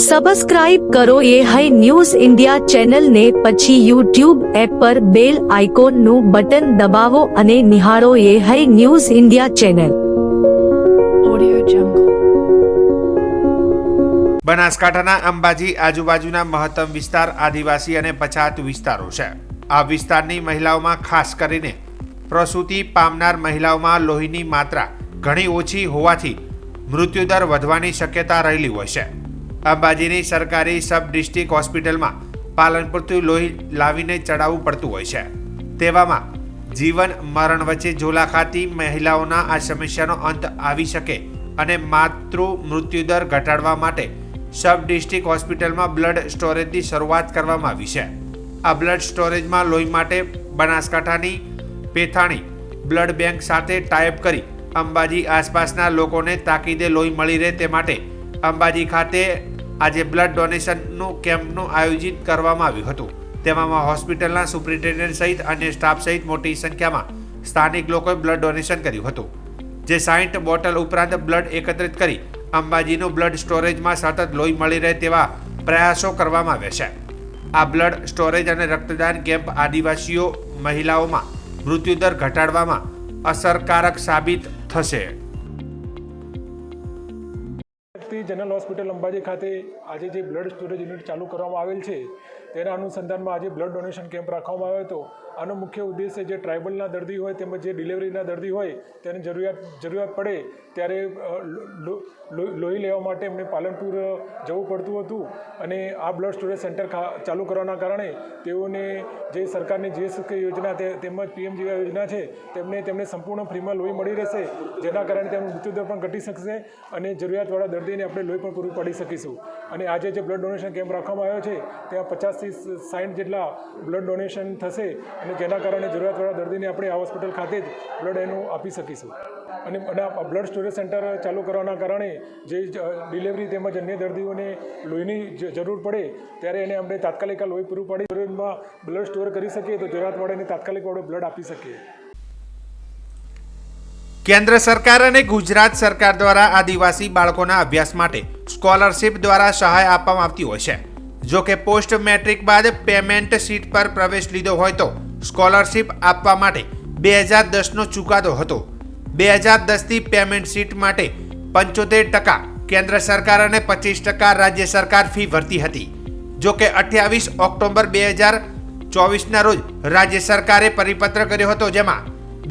Subscribe કરો એ high news India ચેનલને, પછી યુટ્યુબ એપ પર બેલ આઇકોનનું બટન દબાવો અને નિહાળો એ હાઈ ન્યૂઝ ઇન્ડિયા ચેનલ. બનાસકાંઠાના અંબાજી આજુબાજુના મહત્તમ વિસ્તાર આદિવાસી અને પછાત વિસ્તારો છે. આ વિસ્તારની મહિલાઓમાં ખાસ કરીને પ્રસૂતિ પામનાર મહિલાઓમાં લોહીની માત્રા ઘણી ઓછી હોવાથી મૃત્યુદર વધવાની શક્યતા રહેલી હોય છે. અંબાજીની સરકારી સબ ડિસ્ટ્રિક્ટ હોસ્પિટલમાં પાલન પૂરતું લોહી લાવીને ચડાવવું પડતું હોય છે. તેવામાં જીવન મરણ વચ્ચે ઝોલા ખાતી મહિલાઓના આ સમસ્યાનો અંત આવી શકે અને માતૃ મૃત્યુદર ઘટાડવા માટે સબ ડિસ્ટ્રિક્ટ હોસ્પિટલમાં બ્લડ સ્ટોરેજની શરૂઆત કરવામાં આવી છે. આ બ્લડ સ્ટોરેજમાં લોહી માટે બનાસકાંઠાની પેથાણી બ્લડ બેંક સાથે ટાઈપ કરી અંબાજી આસપાસના લોકોને તાકીદે લોહી મળી રહે તે માટે અંબાજી ખાતે આજે બ્લડ ડોનેશનનું કેમ્પનું આયોજન કરવામાં આવ્યું હતું. તેમાં હોસ્પિટલના સુપ્રિન્ટેન્ડન્ટ સહિત અન્ય સ્ટાફ સહિત મોટી સંખ્યામાં સ્થાનિક લોકોએ બ્લડ ડોનેશન કર્યું હતું. જે 60 બોટલ ઉપરાંત બ્લડ એકત્રિત કરી અંબાજીનું બ્લડ સ્ટોરેજમાં સતત લોહી મળી રહે તેવા પ્રયાસો કરવામાં આવ્યા છે. આ બ્લડ સ્ટોરેજ અને રક્તદાન કેમ્પ આદિવાસીઓ મહિલાઓમાં મૃત્યુદર ઘટાડવામાં અસરકારક સાબિત થશે. જનરલ હોસ્પિટલ અંબાજી ખાતે આજે જે બ્લડ સ્ટોરેજ યુનિટ ચાલુ કરવામાં આવેલ છે તેના અનુસંધાનમાં આજે બ્લડ ડોનેશન કેમ્પ રાખવામાં આવ્યો હતો. આનો મુખ્ય ઉદ્દેશ્ય જે ટ્રાઇબલના દર્દી હોય તેમજ જે ડિલિવરીના દર્દી હોય તેને જરૂરિયાત પડે ત્યારે લોહી લેવા માટે એમને પાલનપુર જવું પડતું હતું અને આ બ્લડ સ્ટોરેજ સેન્ટર ચાલુ કરવાના કારણે તેઓને જે સરકારની જે યોજના તેમજ પીએમજીવાય યોજના છે તેમને સંપૂર્ણ ફ્રીમાં લોહી મળી રહેશે, જેના કારણે તેમનું મૃત્યુદર પણ ઘટી શકશે અને જરૂરિયાતવાળા દર્દીને આપણે લોહી પણ પૂરું પાડી શકીશું. અને આજે જે બ્લડ ડોનેશન કેમ્પ રાખવામાં આવ્યો છે ત્યાં 50 થી 60 જેટલા બ્લડ ડોનેશન થશે અને જેના કારણે જરૂરિયાતવાળા દર્દીને આપણે આ હોસ્પિટલ ખાતે જ બ્લડ એનું આપી શકીશું. અને બ્લડ સ્ટોરેજ સેન્ટર ચાલુ કરવાના કારણે જે ડિલિવરી તેમજ અન્ય દર્દીઓને લોહીની જરૂર પડે ત્યારે એને આપણે તાત્કાલિક આ લોહી પૂરું પાડી સ્ટોરેજમાં બ્લડ સ્ટોર કરી શકીએ તો જરૂરિયાતવાળાને તાત્કાલિક બ્લડ આપી શકીએ. કેન્દ્ર સરકાર અને ગુજરાત સરકાર દ્વારા આદિવાસી બાળકોના અભ્યાસ માટે સ્કોલરશિપ દ્વારા સહાય આપવામાં આવતી હોય છે. જો કે પોસ્ટ મેટ્રિક બાદ પેમેન્ટ સીટ પર પ્રવેશ લીધો હોય તો સ્કોલરશિપ આપવા માટે 2010નો ચુકાદો હતો. 2010થી પેમેન્ટ સીટ માટે 75% કેન્દ્ર સરકાર અને 25% રાજ્ય સરકાર ફી ભરતી હતી. જો કે 28 ઓક્ટોબર 2024ના રોજ રાજ્ય સરકારે પરિપત્ર કર્યો હતો, જેમાં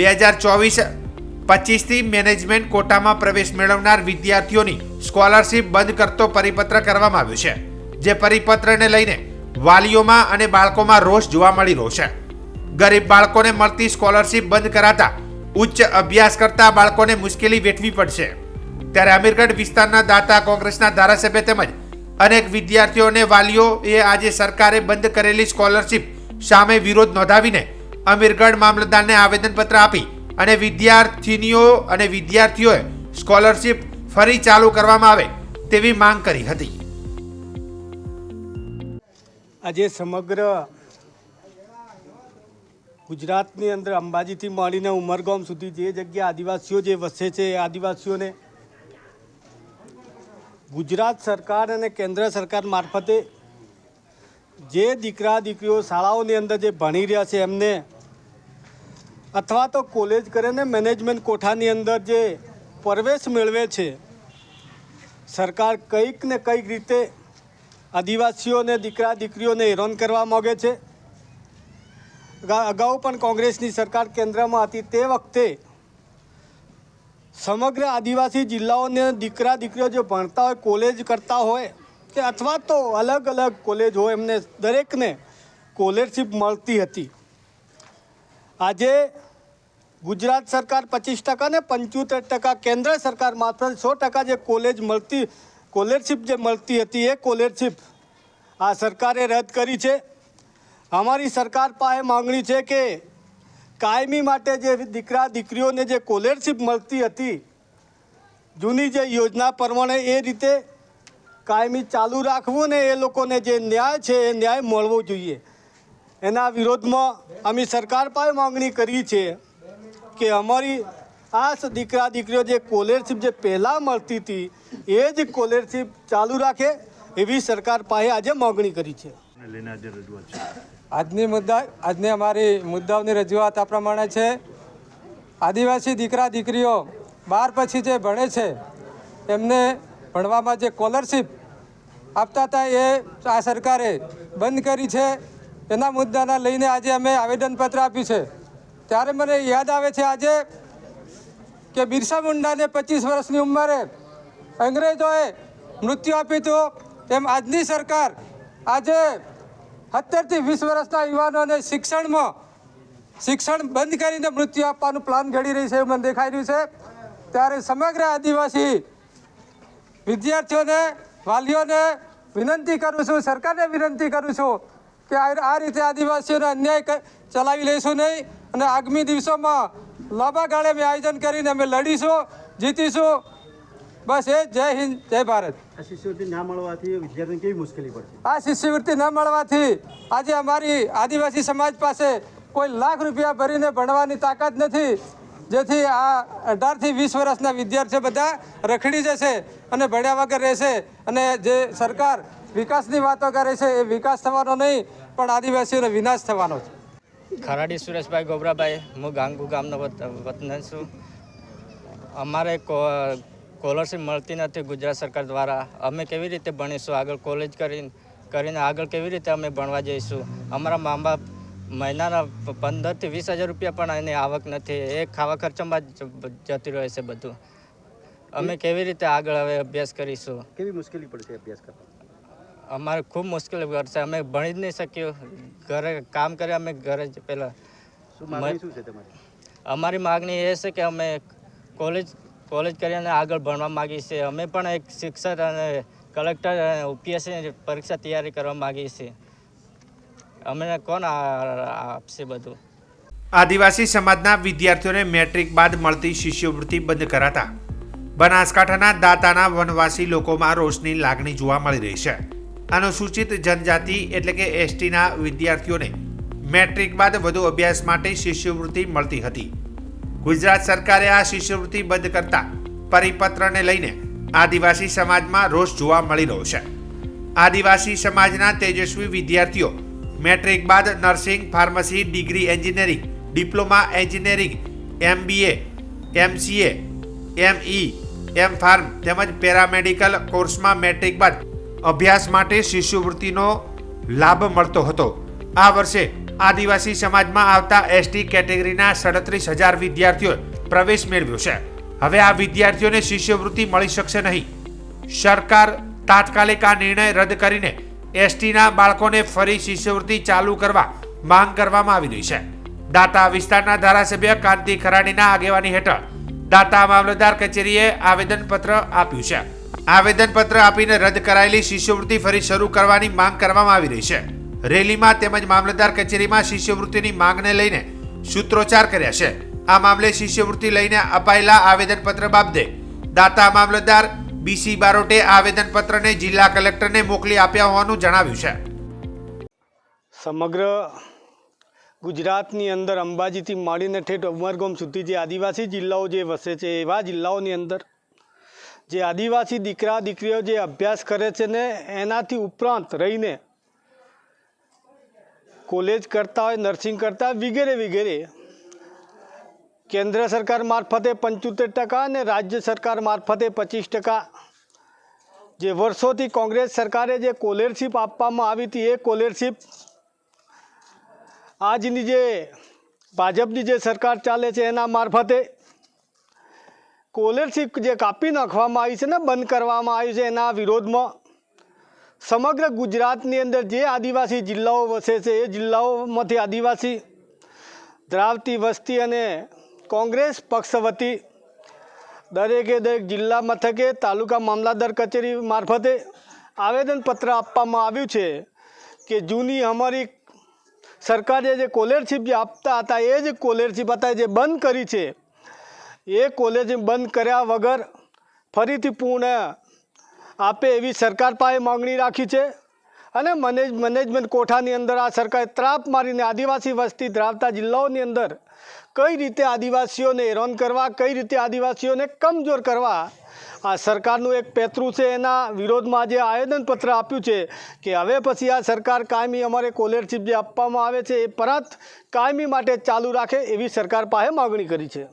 2024-25થી મેનેજમેન્ટ કોટામાં પ્રવેશ મેળવનાર વિદ્યાર્થીઓની સ્કોલરશિપ બંધ કરતો પરિપત્ર કરવામાં આવ્યો છે. જે પરિપત્રને લઈને વાલીઓમાં અને બાળકોમાં રોષ જોવા મળી રહ્યો છે. ગરીબ બાળકોને મળતી સ્કોલરશિપ બંધ કરાતા ઉચ્ચ અભ્યાસ કરતા બાળકોને મુશ્કેલી વેઠવી પડશે. ત્યારે અમીરગઢ વિસ્તારના દાતા કોંગ્રેસના ધારાસભ્ય તેમજ અનેક વિદ્યાર્થીઓ અને વાલીઓએ આજે સરકારે બંધ કરેલી સ્કોલરશિપ સામે વિરોધ નોંધાવીને અમીરગઢ મામલતદારને આવેદનપત્ર આપી અને વિદ્યાર્થીનીઓ અને વિદ્યાર્થીઓએ સ્કોલરશિપ ફરી ચાલુ કરવામાં આવે તેવી માંગ કરી હતી. આજે સમગ્ર ગુજરાતની અંદર અંબાજીથી માંડીને ઉમરગામ સુધી જે જગ્યા આદિવાસીઓ જે વસે છે એ આદિવાસીઓને ગુજરાત સરકાર અને કેન્દ્ર સરકાર મારફતે જે દીકરા દીકરીઓ શાળાઓની અંદર જે ભણી રહ્યા છે એમને અથવા તો કોલેજ કરીને મેનેજમેન્ટ કોઠાની અંદર જે પ્રવેશ મેળવે છે, સરકાર કંઈક ને કંઈક રીતે આદિવાસીઓને દીકરા દીકરીઓને હેરાન કરવા માગે છે. અગાઉ પણ કોંગ્રેસની સરકાર કેન્દ્રમાં હતી તે વખતે સમગ્ર આદિવાસી જિલ્લાઓને દીકરા દીકરીઓ જે ભણતા હોય, કોલેજ કરતા હોય કે અથવા તો અલગ અલગ કોલેજ હોય, એમને દરેકને સ્કોલરશિપ મળતી હતી. આજે ગુજરાત સરકાર 25% ને 75% કેન્દ્ર સરકાર માત્ર 100% જે સ્કોલરશિપ જે મળતી હતી એ સ્કોલરશિપ આ સરકારે રદ કરી છે. અમારી સરકાર પાસે માંગણી છે કે કાયમી માટે જે દીકરા દીકરીઓને જે સ્કોલરશિપ મળતી હતી જૂની જે યોજના પ્રમાણે એ રીતે કાયમી ચાલુ રાખવું ને એ લોકોને જે ન્યાય છે એ ન્યાય મળવો જોઈએ. એના વિરોધમાં અમે સરકાર પાસે માંગણી કરી છે કે અમારી આ દીકરા દીકરીઓ જે સ્કોલરશિપ જે પહેલાં મળતી હતી એ જ સ્કોલરશિપ ચાલુ રાખે એવી સરકાર પાસે આજે માગણી કરી છે. આજની અમારી મુદ્દાઓની રજૂઆત આ પ્રમાણે છે. આદિવાસી દીકરા દીકરીઓ 12 પછી જે ભણે છે એમને ભણવામાં જે સ્કોલરશીપ આપતા હતા એ આ સરકારે બંધ કરી છે. એના મુદ્દાના લઈને આજે અમે આવેદનપત્ર આપ્યું છે. ત્યારે મને યાદ આવે છે આજે કે બિરસા મુંડાને 25 વર્ષની ઉંમરે અંગ્રેજોએ મૃત્યુ આપ્યું હતું, એમ આજની સરકાર આજે 17 થી 20 વર્ષના યુવાનોને શિક્ષણ બંધ કરીને મૃત્યુ આપવાનું પ્લાન ઘડી રહી છે એવું મને દેખાઈ રહ્યું છે. ત્યારે સમગ્ર આદિવાસી વિદ્યાર્થીઓને, વાલીઓને વિનંતી કરું છું, સરકારને વિનંતી કરું છું કે આ રીતે આદિવાસીઓને અન્યાય ચલાવી લઈશું નહીં અને આગામી દિવસોમાં લાંબા ગાળે અમે આયોજન કરીને અમે લડીશું, જીતીશું. બસ એ જય હિન્દ, જય ભારત. આ શિષ્યવૃત્તિ ના મળવાથી વિદ્યાર્થીઓને કેવી મુશ્કેલી પડશે? આ શિષ્યવૃત્તિ ન મળવાથી આજે અમારી આદિવાસી સમાજ પાસે કોઈ લાખ રૂપિયા ભરીને ભણવાની તાકાત નથી, જેથી આ 18 થી 20 વર્ષના વિદ્યાર્થીઓ બધા રખડી જશે અને ભણ્યા વગર રહેશે. અને જે સરકાર વિકાસની વાતો કરે છે એ વિકાસ થવાનો નહીં પણ આદિવાસીઓનો વિનાશ થવાનો છે. ખરાડી સુરેશભાઈ ગોબરાભાઈ, હું ગાંગુ ગામનો વતન છું. અમારે સ્કોલરશીપ મળતી નથી ગુજરાત સરકાર દ્વારા. અમે કેવી રીતે ભણીશું આગળ? કોલેજ કરીને આગળ કેવી રીતે અમે ભણવા જઈશું? અમારા મા બાપ મહિનાના 15 થી 20 હજાર રૂપિયા પણ એની આવક નથી. એ ખાવા ખર્ચામાં જ જતી રહે છે બધું. અમે કેવી રીતે આગળ હવે અભ્યાસ કરીશું? કેવી મુશ્કેલી પડશે અભ્યાસ કરતા? અમારે ખૂબ મુશ્કેલી પડશે. અમે ભણી જ નહીં શક્યું. ઘરે કામ કરે અમે ઘરે જ પહેલાં. શું માગણી શું છે તમારી? અમારી માગણી એ છે કે અમે કોલેજ કરીને આગળ ભણવા માગીએ છીએ. અમે પણ એક શિક્ષક અને કલેક્ટર UPSC પરીક્ષા તૈયારી કરવા માગીએ છીએ. અમને કોણ આપશે બધું? આદિવાસી સમાજના વિદ્યાર્થીઓને મેટ્રિક બાદ મળતી શિષ્યવૃત્તિ બંધ કરાતા બનાસકાંઠાના દાંતાના વનવાસી લોકોમાં રોષની લાગણી જોવા મળી રહી છે. અનુસૂચિત જનજાતિ એટલે કે STના વિદ્યાર્થીઓને મેટ્રિક બાદ વધુ અભ્યાસ માટે શિષ્યવૃત્તિ મળતી હતી. ગુજરાત સરકારે આ શિષ્યવૃત્તિ બંધ કરતા પરિપત્રને લઈને આદિવાસી સમાજમાં રોષ જોવા મળી રહ્યો છે. આદિવાસી સમાજના તેજસ્વી વિદ્યાર્થીઓ મેટ્રિક બાદ nursing, pharmacy, degree engineering, diploma engineering, MBA, MCA, ME, M.Pharm તેમજ પેરામેડિકલ કોર્સમાં મેટ્રિક બાદ અભ્યાસ માટે શિષ્યવૃત્તિનો લાભ મળતો હતો. આ વર્ષે આદિવાસી સમાજમાં આવતા ST કેટેગરીના 37,000 વિદ્યાર્થીઓએ પ્રવેશ મેળવ્યો છે. હવે આ વિદ્યાર્થીઓને શિષ્યવૃત્તિ મળી શકશે નહીં. સરકાર તાત્કાલિક આ નિર્ણય રદ કરીને STના બાળકોને ફરી શિષ્યવૃત્તિ ચાલુ કરવા માંગ કરવામાં આવી રહી છે. દાંતા વિસ્તારના ધારાસભ્ય કાંતિ ખરાડીના આગેવાની હેઠળ દાંતા મામલતદાર કચેરીએ આવેદનપત્ર આપ્યું છે. આવેદનપત્ર આપીને રદ કરાયેલી શિષ્યવૃત્તિ ફરી શરૂ કરવાની માંગ કરવામાં આવી રહી છે. રેલીમાં તેમજ મામલતદાર કચેરીમાં શિષ્યવૃત્તિની માંગને લઈને સૂત્રોચ્ચાર કર્યા છે. આ મામલે શિષ્યવૃત્તિ લઈને અપાયેલા આવેદનપત્ર બાબતે દાંતા મામલતદાર BC બારોટે આવેદનપત્રને જિલ્લા કલેક્ટરને મોકલી આપ્યા હોવાનું જણાવ્યું છે. સમગ્ર ગુજરાતની અંદર અંબાજીથી માંડીને ઠેઠ ઉમરગામ સુધી જે આદિવાસી જિલ્લાઓ જે વસે છે એવા જિલ્લાઓની અંદર જે આદિવાસી દીકરા દીકરીઓ જે અભ્યાસ કરે છે ને એનાથી ઉપરાંત રહીને કોલેજ કરતા હોય, નર્સિંગ કરતા વગેરે વગેરે કેન્દ્ર સરકાર મારફતે 75% અને રાજ્ય સરકાર મારફતે 25%, જે વર્ષોથી કોંગ્રેસ સરકારે જે સ્કોલરશીપ આપવામાં આવી હતી એ સ્કોલરશીપ આજની જે ભાજપની જે સરકાર ચાલે છે એના મારફતે સ્કોલરશીપ જે કાપી નાખવામાં આવી છે ને બંધ કરવામાં આવી છે એના વિરોધમાં સમગ્ર ગુજરાતની અંદર જે આદિવાસી જિલ્લાઓ વસે છે એ જિલ્લાઓમાંથી આદિવાસી ધરાવતી વસ્તી અને કોંગ્રેસ પક્ષ વતી દરેકે દરેક જિલ્લા મથકે તાલુકા મામલતદાર કચેરી મારફતે આવેદનપત્ર આપવામાં આવ્યું છે કે જૂની અમારી સરકારે જે સ્કોલરશીપ જે આપતા હતા એ જ સ્કોલરશીપ હતા જે બંધ કરી છે એ કોલેજ બંધ કર્યા વગર ફરીથી પૂર્ણ આપે એવી સરકાર પાસે માંગણી રાખી છે. અને મેનેજમેન્ટ કોઠાની અંદર આ સરકારે ત્રાપ મારીને આદિવાસી વસ્તી ધરાવતા જિલ્લાઓની અંદર કઈ રીતે આદિવાસીઓને હેરાન કરવા, કઈ રીતે આદિવાસીઓને કમજોર કરવા આ સરકારનું એક પેતરું છે. એના વિરોધમાં આજે આવેદનપત્ર આપ્યું છે કે હવે પછી આ સરકાર કાયમી અમારે સ્કોલરશીપ જે આપવામાં આવે છે એ પરત કાયમી માટે ચાલુ રાખે એવી સરકાર પાસે માગણી કરી છે.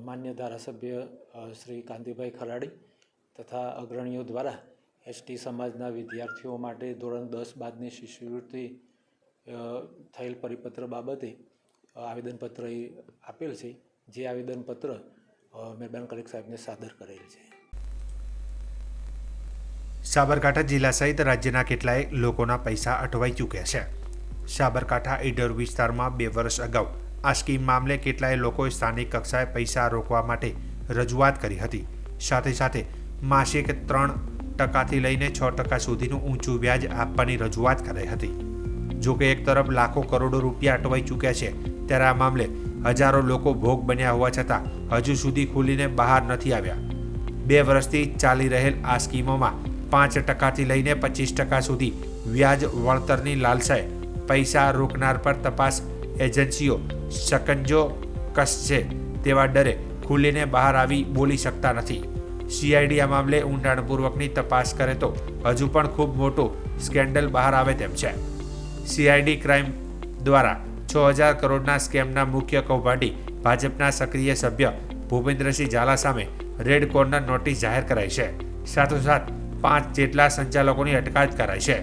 માન્ય ધારાસભ્ય શ્રી કાંતિભાઈ ખરાડી તથા અગ્રણીઓ દ્વારા એસટી સમાજના વિદ્યાર્થીઓ માટે ધોરણ 10 બાદની શિષ્યવૃત્તિ થયેલ પરિપત્ર બાબતે આવેદનપત્ર આપેલ છે, જે આવેદનપત્ર મહેરબાન કલેક્ટર સાહેબને સાદર કરેલ છે. સાબરકાંઠા જિલ્લા સહિત રાજ્યના કેટલાય લોકોના પૈસા અટવાઈ ચૂક્યા છે. સાબરકાંઠા ઈડર વિસ્તારમાં 2 વર્ષ અગાઉ આ સ્કીમ મામલે કેટલાય લોકોએ સ્થાનિક કક્ષાએ પૈસા રોકવા માટે રજૂઆત કરી હતી. સાથે સાથે માસિક 3% લઈને 6% સુધીનું ઊંચું વ્યાજ આપવાની રજૂઆત કરાઈ હતી. જોકે એક તરફ લાખો કરોડો રૂપિયા અટવાઈ ચૂક્યા છે, ત્યારે આ મામલે હજારો લોકો ભોગ બન્યા હોવા છતાં હજુ સુધી ખુલીને બહાર નથી આવ્યા. 2 વર્ષથી ચાલી રહેલ આ સ્કીમોમાં 5% લઈને 25% સુધી વ્યાજ વળતરની લાલસાએ પૈસા રોકનાર પર તપાસ એજન્સીઓ શકંજો કસશે તેવા ડરે ખુલીને બહાર આવી બોલી શકતા નથી. CID આ મામલે ઊંડાણપૂર્વકની તપાસ કરે તો હજુ પણ ખૂબ મોટું સ્કેન્ડલ બહાર આવે તેમ છે. CID ક્રાઇમ દ્વારા 6000 કરોડના સ્કેમના મુખ્ય કૌભાંડી ભાજપના સક્રિય સભ્ય ભૂપેન્દ્રસિંહ ઝાલા સામે રેડ કોર્નર નોટિસ જાહેર કરાઈ છે. સાથોસાથ 5 જેટલા સંચાલકોની અટકાયત કરાઈ છે.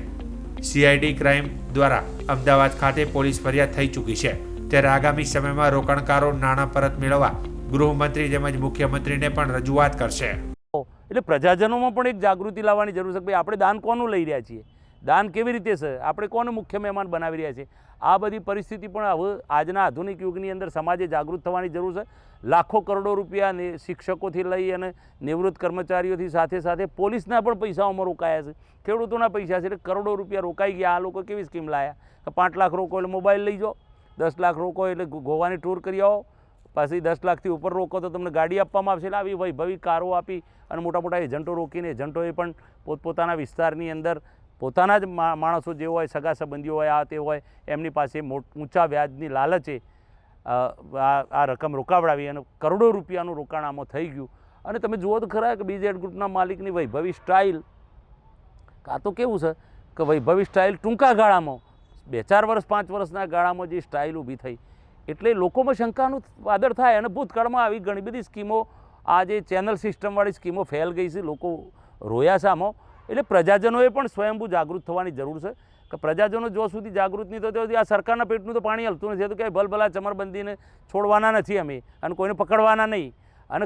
CID ક્રાઇમ દ્વારા અમદાવાદ ખાતે પોલીસ ફરિયાદ થઈ ચૂકી છે. ત્યારે આગામી સમયમાં રોકાણકારો નાણાં પરત મેળવવા ગૃહમંત્રી તેમજ મુખ્યમંત્રીને પણ રજૂઆત કરશે. એટલે પ્રજાજનોમાં પણ એક જાગૃતિ લાવવાની જરૂર છે કે ભાઈ આપણે દાન કોનું લઈ રહ્યા છીએ, દાન કેવી રીતે છે, આપણે કોને મુખ્ય મહેમાન બનાવી રહ્યા છીએ. આ બધી પરિસ્થિતિ પણ હવે આજના આધુનિક યુગની અંદર સમાજે જાગૃત થવાની જરૂર છે. લાખો કરોડો રૂપિયા શિક્ષકોથી લઈ અને નિવૃત્ત કર્મચારીઓથી સાથે સાથે પોલીસના પણ પૈસાઓમાં રોકાયા છે, ખેડૂતોના પૈસા છે, એટલે કરોડો રૂપિયા રોકાઈ ગયા. આ લોકો કેવી સ્કીમ લાયા કે 5 લાખ રોકો એટલે મોબાઈલ લઈ જાઓ, 10 લાખ રોકો એટલે ગોવાની ટૂર કરી આવો, પછી 10 લાખથી ઉપર રોકો તો તમને ગાડી આપવામાં આવશે. એટલે આવી વૈભવી કારો આપી અને મોટા મોટા એજન્ટો રોકીને એજન્ટોએ પણ પોતપોતાના વિસ્તારની અંદર પોતાના જ માણસો જે હોય, સગા સંબંધીઓ હોય, આ તે હોય, એમની પાસે ઊંચા વ્યાજની લાલચે આ રકમ રોકાવડાવી અને કરોડો રૂપિયાનું રોકાણ આમાં થઈ ગયું. અને તમે જુઓ તો ખરા કે BZ ગ્રુપના માલિકની વૈભવી સ્ટાઇલ, આ તો કેવું છે કે વૈભવી સ્ટાઇલ ટૂંકા ગાળામાં 2-4 વર્ષ 5 વર્ષના ગાળામાં જે સ્ટાઇલ ઊભી થઈ, એટલે લોકોમાં શંકાનું વાદળ થાય. અને ભૂતકાળમાં આવી ઘણી બધી સ્કીમો, આ જે ચેનલ સિસ્ટમવાળી સ્કીમો ફેલ ગઈ છે, લોકો રોયા છે આમાં. એટલે પ્રજાજનોએ પણ સ્વયંભૂ જાગૃત થવાની જરૂર છે કે પ્રજાજનો જો સુધી જાગૃત નહીં થતા આ સરકારના પેટનું તો પાણી હલતું નથી. તો કે ભલભલા ચમરબંધીને છોડવાના નથી અમે અને કોઈને પકડવાના નહીં. અને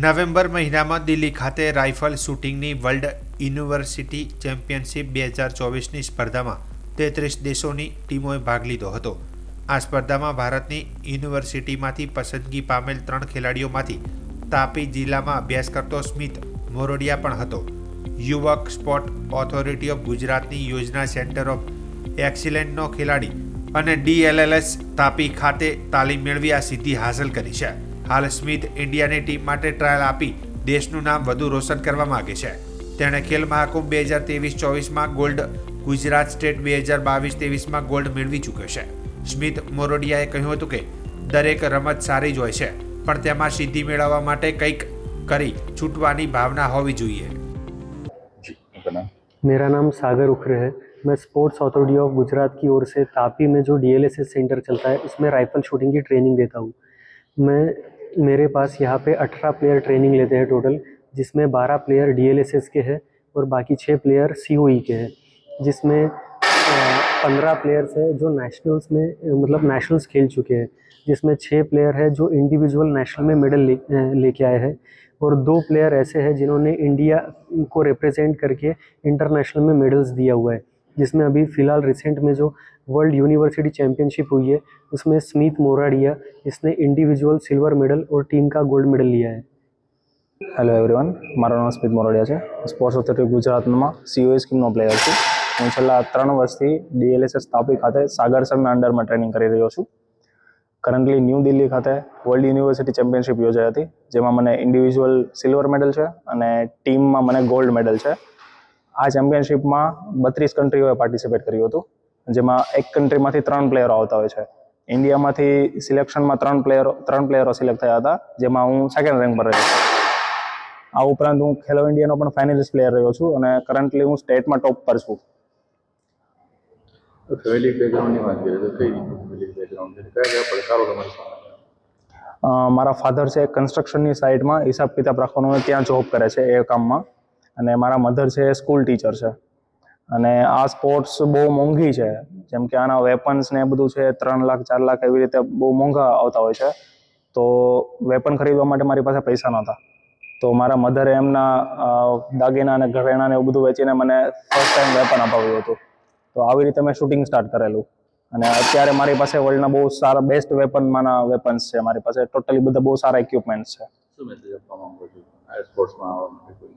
નવેમ્બર મહિનામાં દિલ્હી ખાતે રાઇફલ શૂટિંગની વર્લ્ડ યુનિવર્સિટી ચેમ્પિયનશિપ 2024ની સ્પર્ધામાં 33 દેશોની ટીમોએ ભાગ લીધો હતો. આ સ્પર્ધામાં ભારતની યુનિવર્સિટીમાંથી પસંદગી પામેલ 3 ખેલાડીઓમાંથી તાપી જિલ્લામાં અભ્યાસ કરતો સ્મિત મોરડિયા પણ હતો. યુવક સ્પોર્ટ ઓથોરિટી ઓફ ગુજરાતની યોજના સેન્ટર ઓફ એક્સિલન્સનો ખેલાડી અને DLLS તાપી ખાતે તાલીમ મેળવી આ સિદ્ધિ હાંસલ કરી છે. હાલ સ્મિત ઇન્ડિયાની ટીમ માટે ટ્રાયલ આપી દેશનું નામ વધુ રોશન કરવા માગે છે. તેણે ખેલ મહાકુંભ 2023-24માં ગોલ્ડ, ગુજરાત સ્ટેટ 2022-23માં ગોલ્ડ મેળવી ચૂક્યો છે. સ્મિત મોરડિયાએ કહ્યું હતું કે દરેક રમત સારી જ હોય છે, પણ તેમાં સિદ્ધિ મેળવવા માટે કંઈક કરી छूटवानी भावना होवी જોઈએ. मेरा नाम सागर उखरे है. मैं स्पोर्ट्स अथॉरिटी ऑफ गुजरात की ओर से तापी में जो DLSS सेंटर चलता है उसमें राइफल शूटिंग की ट्रेनिंग देता हूँ. मेरे पास यहाँ पे 18 प्लेयर ट्रेनिंग लेते हैं टोटल, जिसमें 12 प्लेयर DLSS के हैं और बाकी 6 प्लेयर COE के हैं, जिसमें 15 प्लेयर्स हैं जो नेशनल्स में मतलब नेशनल्स खेल चुके हैं, जिसमें 6 प्लेयर है जो इंडिविजुअल नेशनल में मेडल लेके आए हैं और 2 प्लेयर ऐसे हैं जिन्होंने इंडिया को रिप्रेजेंट करके इंटरनेशनल में मेडल्स दिया हुआ है. जिसमें अभी फ़िलहाल रिसेंट में जो वर्ल्ड यूनिवर्सिटी चैम्पियनशिप हुई है उसमें स्मित मोराडिया इसने इंडिविजुअल सिल्वर मेडल और टीम का गोल्ड मेडल लिया है. હેલો એવરીવન, મારું નામ સ્મિત મોરડિયા છે. સ્પોર્ટ્સ ઓથોરિટી ગુજરાતમાં COE સ્કીમનો પ્લેયર છું. હું છેલ્લા 3 વર્ષથી DLSS તાપી ખાતે સાગર સરના અંડરમાં ટ્રેનિંગ કરી રહ્યો છું. કરન્ટલી ન્યૂ દિલ્હી ખાતે વર્લ્ડ યુનિવર્સિટી ચેમ્પિયનશિપ યોજાઈ હતી, જેમાં મને ઇન્ડિવિજ્યુઅલ સિલ્વર મેડલ છે અને ટીમમાં મને ગોલ્ડ મેડલ છે. આ ચેમ્પિયનશિપમાં 32 કન્ટ્રીઓએ પાર્ટિસિપેટ કર્યું હતું, જેમાં એક કન્ટ્રીમાંથી 3 પ્લેયરો આવતા હોય છે. ઇન્ડિયામાંથી સિલેક્શનમાં 3 પ્લેયરો સિલેક્ટ થયા હતા, જેમાં હું સેકન્ડ રેન્ક પર રહ્યો છું. આ ઉપરાંત હું ખેલો ઇન્ડિયાનો પણ ફાઇનલિસ્ટ પ્લેયર રહ્યો છું અને કરન્ટલી હું સ્ટેટમાં ટોપ પર છું. ફેમિલી બેકગ્રાઉન્ડની વાત કરીએ તો કઈ રીતે ફેમિલી બેકગ્રાઉન્ડ છે, કયા પડકારો તમારી સામે? મારા ફાધર છે કન્સ્ટ્રક્શનની સાઇટમાં હિસાબ કિતાબ રાખવાનો ત્યાં જોબ કરે છે એ કામમાં, અને મારા મધર છે સ્કૂલ ટીચર છે. અને આ સ્પોર્ટ્સ બહુ મોંઘી છે, જેમ કે આના વેપન્સ ને એ બધું છે 3 લાખ 4 લાખ એવી રીતે બહુ મોંઘા આવતા હોય છે. તો વેપન ખરીદવા માટે મારી પાસે પૈસા નહોતા, તો મારા મધરે એમના દાગીના અને ઘરેણાં ને એવું બધું વેચીને મને ફર્સ્ટ ટાઈમ વેપન અપાવ્યું હતું. તો આવી રીતે મેં શૂટિંગ સ્ટાર્ટ કરેલું, અને અત્યારે મારી પાસે વર્લ્ડના બહુ સારા બેસ્ટ વેપનમાંના વેપન્સ છે મારી પાસે. ટોટલી બધા બહુ સારા ઇક્વિપમેન્ટ્સ છે. શું મેસેજ આપવા માંગો છો આ સ્પોર્ટ્સમાં આવવા માટે?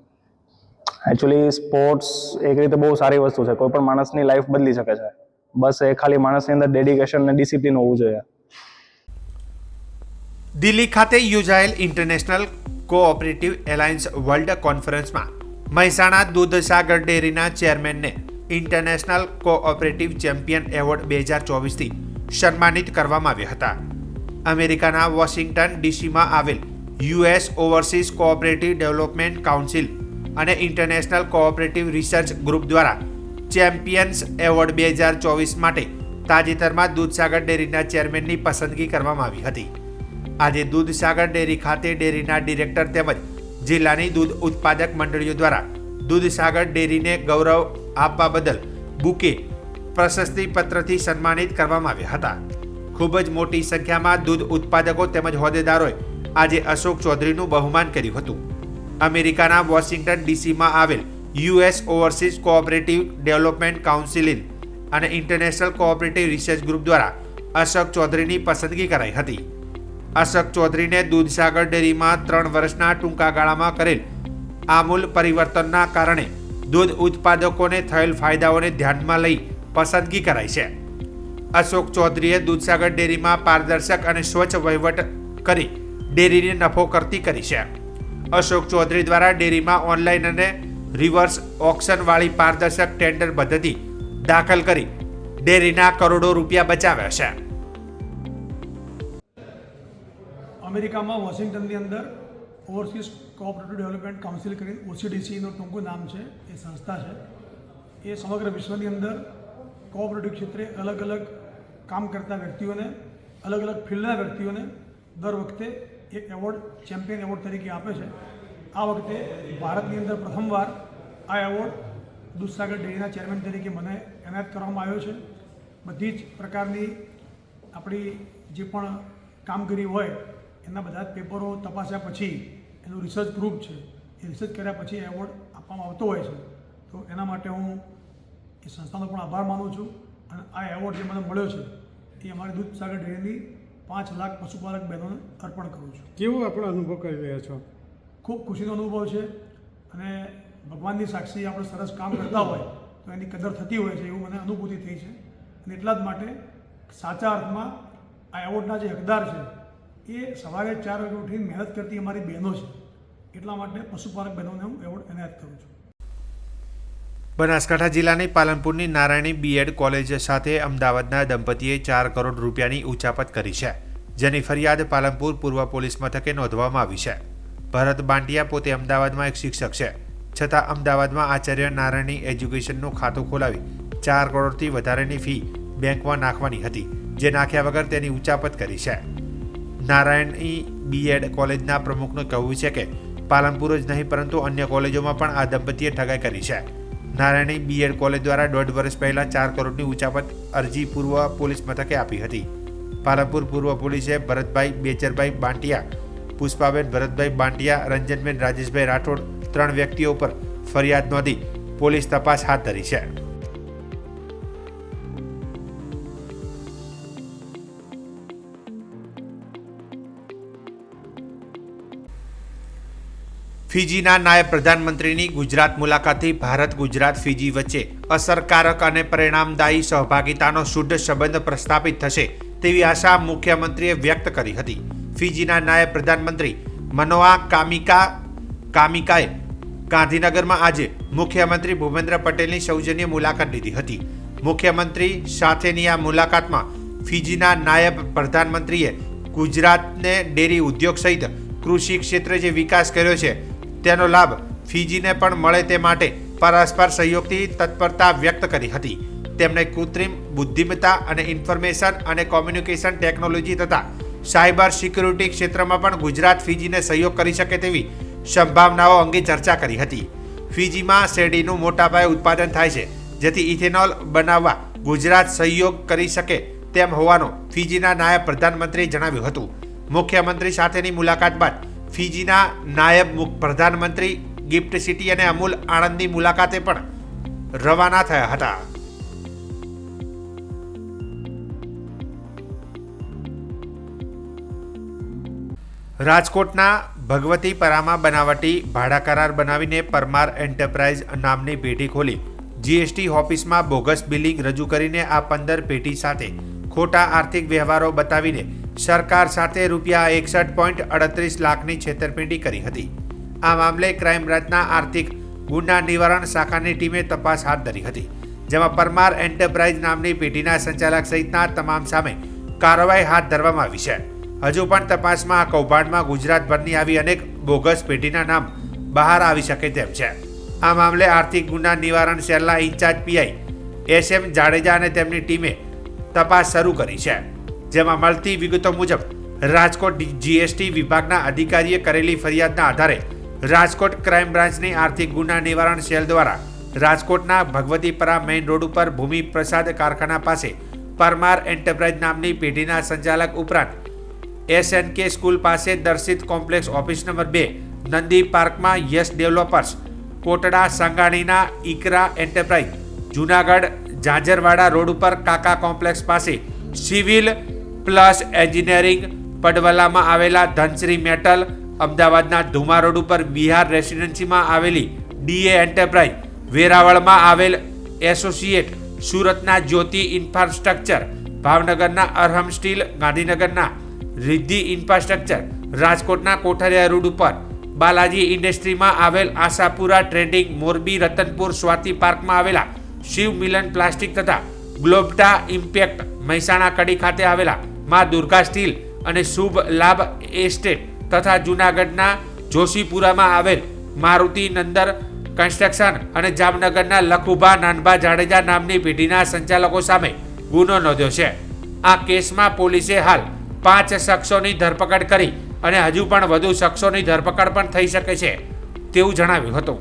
એકચ્યુઅલી સ્પોર્ટ્સ એક રીતે બહુ સારી વસ્તુ છે, કોઈ પણ માણસની લાઈફ બદલી શકે છે. બસ એ ખાલી માણસની અંદર ડેડિકેશન અને ડિસિપ્લિન હોવું જોઈએ. દિલ્હી ખાતે યોજાયેલ ઇન્ટરનેશનલ કોઓપરેટિવ એલાયન્સ વર્લ્ડ કોન્ફરન્સમાં મહેસાણા દૂધસાગર ડેરીના ચેરમેનને ઇન્ટરનેશનલ કોઓપરેટિવ ચેમ્પિયન એવોર્ડ 2024થી સન્માનિત કરવામાં આવ્યા હતા. અમેરિકાના વોશિંગ્ટન ડીસીમાં આવેલ US overseas cooperative development council અને ઇન્ટરનેશનલ કોઓપરેટિવ રિસર્ચ ગ્રુપ દ્વારા ચેમ્પિયન્સ એવોર્ડ 2024 માટે તાજેતરમાં દૂધસાગર ડેરીના ચેરમેનની પસંદગી કરવામાં આવી હતી. આજે દૂધસાગર ડેરી ખાતે ડેરીના ડિરેક્ટર તેમજ જિલ્લાની દૂધ ઉત્પાદક મંડળીઓ દ્વારા દૂધસાગર ડેરીને ગૌરવ આપવા બદલ બુકે પ્રશસ્તિપત્રથી સન્માનિત કરવામાં આવ્યા હતા. ખૂબ જ મોટી સંખ્યામાં દૂધ ઉત્પાદકો તેમજ હોદ્દેદારોએ આજે અશોક ચૌધરીનું બહુમાન કર્યું હતું. અમેરિકાના વોશિંગ્ટન ડીસીમાં આવેલ US overseas cooperative development council અને ઇન્ટરનેશનલ કોઓપરેટિવ રિસર્ચ ગ્રુપ દ્વારા અશોક ચૌધરીની પસંદગી કરાઈ હતી. અશોક ચૌધરીને દૂધસાગર ડેરીમાં 3 વર્ષના ટૂંકા ગાળામાં કરેલ આમૂલ પરિવર્તનના કારણે દૂધ ઉત્પાદકોને થયેલ ફાયદાઓને ધ્યાનમાં લઈ પસંદગી કરાઈ છે. અશોક ચૌધરીએ દૂધસાગર ડેરીમાં પારદર્શક અને સ્વચ્છ વહીવટ કરી ડેરીને નફો કરતી કરી છે. અશોક ચૌધરી દ્વારા ડેરીમાં ઓનલાઈન અને રિવર્સ ઓક્શનવાળી પારદર્શક ટેન્ડર પદ્ધતિ દાખલ કરી ડેરીના કરોડો રૂપિયા બચાવ્યા છે. અમેરિકામાં વોશિંગ્ટનની અંદર ઓવરસીઝ કોઓપરેટિવ ડેવલપમેન્ટ કાઉન્સિલ કરીને OCDCનું ટૂંકું નામ છે, એ સંસ્થા છે. એ સમગ્ર વિશ્વની અંદર કોઓપરેટિવ ક્ષેત્રે અલગ અલગ કામ કરતા વ્યક્તિઓને, અલગ અલગ ફિલ્ડના વ્યક્તિઓને દર વખતે એક એવોર્ડ ચેમ્પિયન એવોર્ડ તરીકે આપે છે. આ વખતે ભારતની અંદર પ્રથમવાર આ એવોર્ડ દૂધસાગર ડેરીના ચેરમેન તરીકે મને એનાયત કરવામાં આવ્યો છે. બધી જ પ્રકારની આપણી જે પણ કામગીરી હોય એના બધા જ પેપરો તપાસ્યા પછી એનું રિસર્ચ ગ્રુપ છે, એ રિસર્ચ કર્યા પછી એવોર્ડ આપવામાં આવતો હોય છે. તો એના માટે હું એ સંસ્થાનો પણ આભાર માનું છું. અને આ એવોર્ડ જે મને મળ્યો છે એ અમારી દૂધસાગર ડેરીની 5 લાખ પશુપાલક બહેનોને અર્પણ કરું છું. કેવો આપણે અનુભવ કરી રહ્યા છો? ખૂબ ખુશીનો અનુભવ છે, અને ભગવાનની સાક્ષી આપણે સરસ કામ કરતા હોય તો એની કદર થતી હોય છે એવું મને અનુભૂતિ થઈ છે. અને એટલા જ માટે સાચા અર્થમાં આ એવોર્ડના જે હકદાર છે એ સવારે 4 વાગે ઉઠીને મહેનત કરતી અમારી બહેનો છે. એટલા માટે પશુપાલક બહેનોને હું એવોર્ડ એનાયત કરું છું. બનાસકાંઠા જિલ્લાની પાલનપુરની નારાયણી બીએડ કોલેજ સાથે અમદાવાદના દંપતીએ 4 કરોડ રૂપિયાની ઉચાપત કરી છે, જેની ફરિયાદ પાલનપુર પૂર્વ પોલીસ મથકે નોંધવામાં આવી છે. ભરત બાંટિયા પોતે અમદાવાદમાં એક શિક્ષક છે, છતાં અમદાવાદમાં આચાર્ય નારાયણી એજ્યુકેશનનું ખાતું ખોલાવી 4 કરોડથી વધારેની ફી બેંકમાં નાખવાની હતી, જે નાખ્યા વગર તેની ઉચાપત કરી છે. નારાયણી બીએડ કોલેજના પ્રમુખનું કહેવું છે કે પાલનપુર જ નહીં પરંતુ અન્ય કોલેજોમાં પણ આ દંપતીએ ઠગાઈ કરી છે. નારાયણી બીએડ કોલેજ દ્વારા 1.5 વર્ષ પહેલા 4 કરોડની ઉચાપત અરજી પૂર્વ પોલીસ મથકે આપી હતી. પાલનપુર પૂર્વ પોલીસે ભરતભાઈ બેચરભાઈ બાંટિયા, પુષ્પાબેન ભરતભાઈ બાંટિયા, રંજનબેન રાજેશભાઈ રાઠોડ 3 વ્યક્તિઓ પર ફરિયાદ નોંધી પોલીસ તપાસ હાથ ધરી છે. ફિજીના નાયબ પ્રધાનમંત્રીની ગુજરાત મુલાકાતથી ભારત ગુજરાત ફિજી વચ્ચે અસરકારક અને પરિણામદાયી સહભાગિતાનો શુદ્ધ સંબંધ પ્રસ્થાપિત થશે તેવી આશા મુખ્યમંત્રીએ વ્યક્ત કરી હતી. ફિજીના નાયબ પ્રધાનમંત્રી મનોઆ કામિકાએ ગાંધીનગરમાં આજે મુખ્યમંત્રી ભૂપેન્દ્ર પટેલની સૌજન્ય મુલાકાત લીધી હતી. મુખ્યમંત્રી સાથેની આ મુલાકાતમાં ફિજીના નાયબ પ્રધાનમંત્રીએ ગુજરાતને ડેરી ઉદ્યોગ સહિત કૃષિ ક્ષેત્રે જે વિકાસ કર્યો છે તેનો લાભ ફિજીને પણ મળે તે માટે પરસ્પર સહયોગથી તત્પરતા વ્યક્ત કરી હતી. તેમણે કૃત્રિમ બુદ્ધિમત્તા અને ઇન્ફોર્મેશન અને કોમ્યુનિકેશન ટેકનોલોજી તથા સાયબર સિક્યુરિટી ક્ષેત્રમાં પણ ગુજરાત ફિજીને સહયોગ કરી શકે તેવી સંભાવનાઓ અંગે ચર્ચા કરી હતી. ફિજીમાં શેરડીનું મોટા પાયે ઉત્પાદન થાય છે, જેથી ઇથેનોલ બનાવવા ગુજરાત સહયોગ કરી શકે તેમ હોવાનું ફિજીના નાયબ પ્રધાનમંત્રીએ જણાવ્યું હતું. મુખ્યમંત્રી સાથેની મુલાકાત બાદ ફિજીના નાયબ પ્રધાનમંત્રી ગિફ્ટ સિટી અને અમૂલ આણંદની મુલાકાતે પણ રવાના થયા હતા. રાજકોટના ભગવતીપરામાં બનાવટી ભાડા કરાર બનાવીને પરમાર એન્ટરપ્રાઇઝ નામની પેઢી ખોલી જીએસટી ઓફિસમાં બોગસ બિલિંગ રજૂ કરીને આ 15 પેઢી સાથે ખોટા આર્થિક વ્યવહારો બતાવીને સરકાર સાથે ₹61.38 લાખની છેતરપિંડી કરી હતી. આ મામલે ક્રાઇમ બ્રાન્ચના આર્થિક ગુના નિવારણ શાખાની ટીમે તપાસ હાથ ધરી હતી, જેમાં પરમાર એન્ટરપ્રાઇઝ નામની પેઢીના સંચાલક સહિતના તમામ સામે કાર્યવાહી હાથ ધરવામાં આવી છે. હજુ પણ તપાસમાં આ કૌભાંડમાં ગુજરાતભરની આવી અનેક બોગસ પેઢીના નામ બહાર આવી શકે તેમ છે. આ મામલે આર્થિક ગુના નિવારણ સેલના ઇન્ચાર્જ પીઆઈ SM જાડેજા અને તેમની ટીમે તપાસ શરૂ કરી છે, જેમાં મળતી વિગતો મુજબ રાજકોટ જીએસટી વિભાગના અધિકારીએ કરેલી ફરિયાદના આધારે રાજકોટ ક્રાઇમ બ્રાન્ચની આર્થિક ગુના નિવારણ સેલ દ્વારા રાજકોટના ભગવતીપરા મેઇન રોડ ઉપર ભૂમિ પ્રસાદ કારખાના પાસે પરમાર એન્ટરપ્રાઇઝ નામની પેઢીના સંચાલક ઉપરાંત SNK સ્કૂલ પાસે Darshit complex office number 2 Nandi પાર્કમાં યસ ડેવલપર્સ, કોટડા સાંગાણીના ઇકરા એન્ટરપ્રાઇઝ, જૂનાગઢ ઝાંઝરવાડા રોડ ઉપર કાકા કોમ્પ્લેક્સ પાસે સિવિલ પ્લસ એન્જિનિયરિંગ, પડવલામાં આવેલા ધનશ્રી મેટલ, અમદાવાદના ધુમા રોડ ઉપર બિહાર રેસિડેન્સીમાં આવેલી DA એન્ટરપ્રાઇઝ, વેરાવળમાં આવેલ એસોસિએટ, સુરતના જ્યોતિ ઇન્ફ્રાસ્ટ્રક્ચર, ભાવનગરના અરહમ સ્ટીલ, ગાંધીનગરના રિદ્ધિ ઇન્ફ્રાસ્ટ્રક્ચર, રાજકોટના કોઠારિયા રોડ ઉપર બાલાજી ઇન્ડસ્ટ્રીમાં આવેલ આશાપુરા ટ્રેડિંગ, મોરબી રતનપુર સ્વાતિ પાર્કમાં આવેલા શિવ મિલન પ્લાસ્ટિક તથા ગ્લોબટા ઇમ્પેક્ટ, મહેસાણા કડી ખાતે આવેલા મા દુર્ગા સ્ટીલ અને શુભ લાભ એસ્ટેટ તથા જૂનાગઢના જોશીપુરામાં આવેલ મારુતિ નંદર કન્સ્ટ્રક્શન અને જામનગરના લખુભા નાનભા જાડેજા નામની પેઢીના સંચાલકો સામે ગુનો નોંધ્યો છે. આ કેસમાં પોલીસે હાલ 5 શખ્સોની ધરપકડ કરી અને હજુ પણ વધુ શખ્સોની ધરપકડ પણ થઈ શકે છે તેવું જણાવ્યું હતું.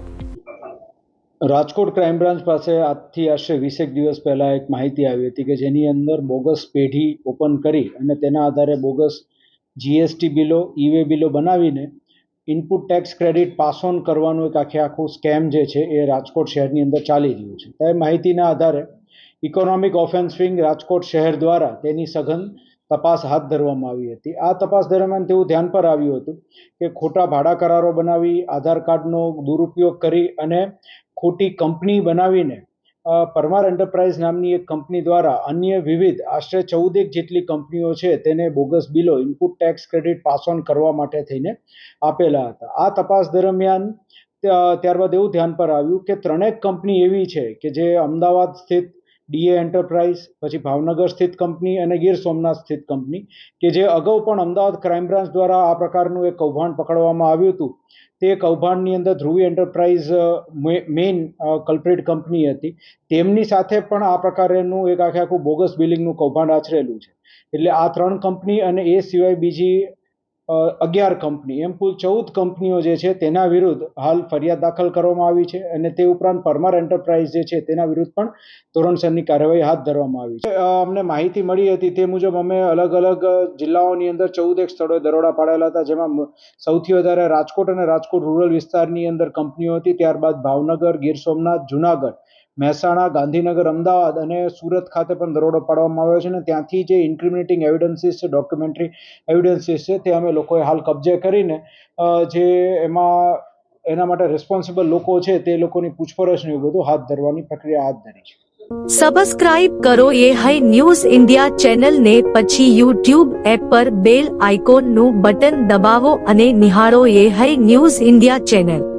રાજકોટ ક્રાઇમ બ્રાન્ચ પાસે આજથી આશરે 20 દિવસ પહેલાં એક માહિતી આવી હતી કે જેની અંદર બોગસ પેઢી ઓપન કરી અને તેના આધારે બોગસ GST બિલો, E-way બિલો બનાવીને input tax credit pass on કરવાનું એક આખું સ્કેમ જે છે એ રાજકોટ શહેરની અંદર ચાલી રહ્યું છે. તે માહિતીના આધારે ઇકોનોમિક ઓફેન્સ વિંગ રાજકોટ શહેર દ્વારા તેની સઘન તપાસ હાથ ધરવામાં આવી હતી. આ તપાસ દરમિયાન તેવું ધ્યાન પર આવ્યું હતું કે ખોટા ભાડા કરારો બનાવી, આધાર કાર્ડનો દુરુપયોગ કરી અને ખોટી કંપની બનાવીને પરમાર એન્ટરપ્રાઇઝ નામની એક કંપની દ્વારા અન્ય વિવિધ આશરે 14 જેટલી કંપનીઓ છે તેને bogus below, input tax credit pass on કરવા માટે થઈને આપેલા હતા. આ તપાસ દરમિયાન ત્યારબાદ એવું ધ્યાન પર આવ્યું કે 3 કંપની એવી છે કે જે અમદાવાદ સ્થિત DA એન્ટરપ્રાઇઝ, પછી ભાવનગર સ્થિત કંપની અને ગીર સોમનાથ સ્થિત કંપની કે જે અગાઉ પણ અમદાવાદ ક્રાઇમ બ્રાન્ચ દ્વારા આ પ્રકારનું એક કૌભાંડ પકડવામાં આવ્યું હતું. તે કૌભાંડની અંદર Dhruvi enterprise main culprit company હતી. તેમની સાથે પણ આ પ્રકારનું એક આખું બોગસ બિલિંગનું કૌભાંડ આચરેલું છે. એટલે આ 3 કંપની અને એ સિવાય બીજી 11 કંપની, એમ કુલ 14 કંપનીઓ જે છે તેના વિરુદ્ધ હાલ ફરિયાદ દાખલ કરવામાં આવી છે અને તે ઉપરાંત પરમાર એન્ટરપ્રાઇઝ જે છે તેના વિરુદ્ધ પણ ધોરણસરની કાર્યવાહી હાથ ધરવામાં આવી છે. અમને માહિતી મળી હતી તે મુજબ અમે અલગ અલગ જિલ્લાઓની અંદર 14 સ્થળોએ દરોડા પાડેલા હતા, જેમાં સૌથી વધારે રાજકોટ અને રાજકોટ રૂરલ વિસ્તારની અંદર કંપનીઓ હતી. ત્યારબાદ ભાવનગર, ગીર સોમનાથ, જૂનાગઢ, મહેસાણા, ગાંધીનગર, અમદાવાદ અને સુરત ખાતે પણ દરોડો પાડવામાં આવ્યો છે અને ત્યાંથી જે ઇન્ક્રિમિનેટિંગ એવિડન્સીસ છે, ડોક્યુમેન્ટરી એવિડન્સીસ છે તે અમે લોકોએ હાલ કબજે કરીને જે એના માટે રિસ્પોન્સિબલ લોકો છે તે લોકોની પૂછપરછ ને એવું બધું હાથ ધરવાની પ્રક્રિયા હાથ ધરી છે. સબસ્ક્રાઇબ કરો એ હાઈ ન્યૂઝ ઇન્ડિયા ચેનલ ને પછી યુટ્યુબ એપ પર બેલ આઇકોન નું બટન દબાવો અને નિહાળો એ હાઈ ન્યૂઝ ઇન્ડિયા ચેનલ।